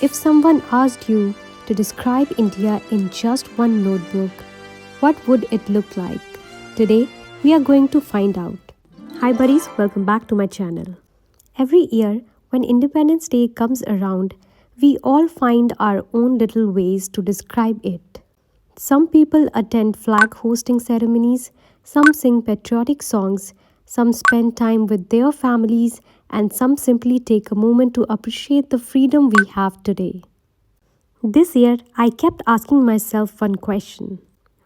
If someone asked you to describe India in just one notebook, what would it look like? Today, we are going to find out. Hi buddies, welcome back to my channel. Every year, when Independence Day comes around, we all find our own little ways to describe it. Some people attend flag hosting ceremonies, some sing patriotic songs, some spend time with their families, and some simply take a moment to appreciate the freedom we have today. This year, I kept asking myself one question: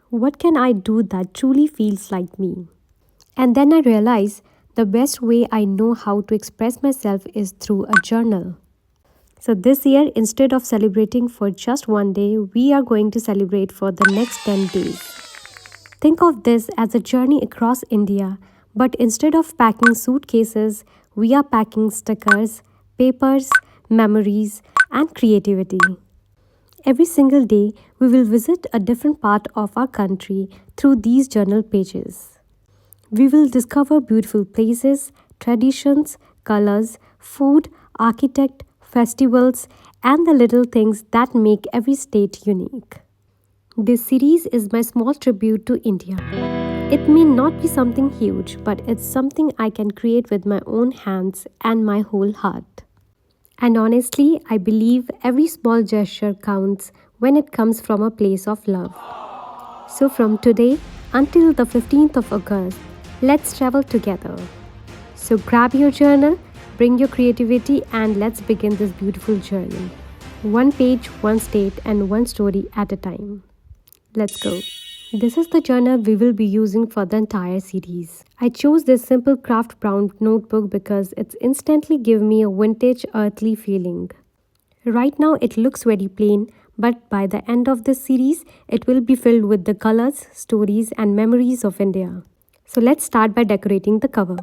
what can I do that truly feels like me? And then I realized the best way I know how to express myself is through a journal. So this year, instead of celebrating for just one day, we are going to celebrate for the next 10 days. Think of this as a journey across India, but instead of packing suitcases, we are packing stickers, papers, memories, and creativity. Every single day, we will visit a different part of our country through these journal pages. We will discover beautiful places, traditions, colors, food, architect, festivals, and the little things that make every state unique. This series is my small tribute to India. It may not be something huge, but it's something I can create with my own hands and my whole heart. And honestly, I believe every small gesture counts when it comes from a place of love. So from today until the 15th of August, let's travel together. So grab your journal, bring your creativity, and let's begin this beautiful journey. One page, one state, and one story at a time. Let's go. This is the journal we will be using for the entire series. I chose this simple craft brown notebook because it's instantly give me a vintage earthly feeling. Right now it looks very plain, but by the end of this series, it will be filled with the colors, stories, and memories of India. So let's start by decorating the cover.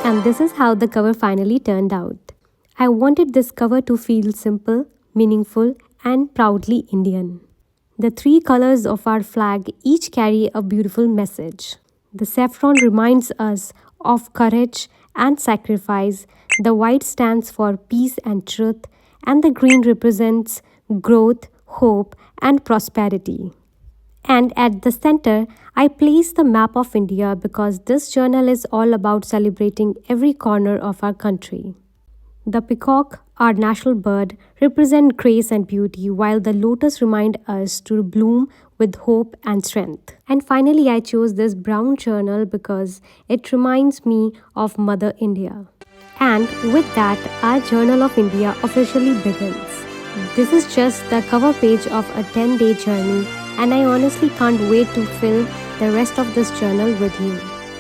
And this is how the cover finally turned out. I wanted this cover to feel simple, meaningful, and proudly Indian. The three colors of our flag each carry a beautiful message. The saffron reminds us of courage and sacrifice, the white stands for peace and truth, and the green represents growth, hope, and prosperity. And at the center, I place the map of India because this journal is all about celebrating every corner of our country. The peacock, our national bird, represents grace and beauty, while the lotus remind us to bloom with hope and strength. And finally, I chose this brown journal because it reminds me of Mother India. And with that, our Journal of India officially begins. This is just the cover page of a 10-day journey, and I honestly can't wait to fill the rest of this journal with you.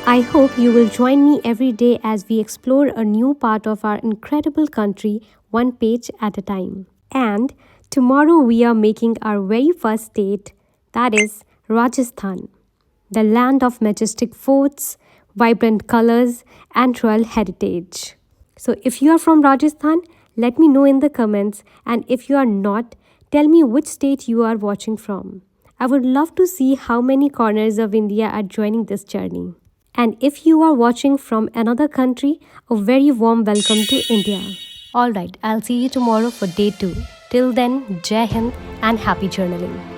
I hope you will join me every day as we explore a new part of our incredible country, one page at a time. And tomorrow we are making our very first state, that is Rajasthan, the land of majestic forts, vibrant colors, and royal heritage. So, if you are from Rajasthan, let me know in the comments, and if you are not, tell me which state you are watching from. I would love to see how many corners of India are joining this journey. And if you are watching from another country, a very warm welcome to India. Alright, I'll see you tomorrow for day 2. Till then, Jai Hind and happy journaling.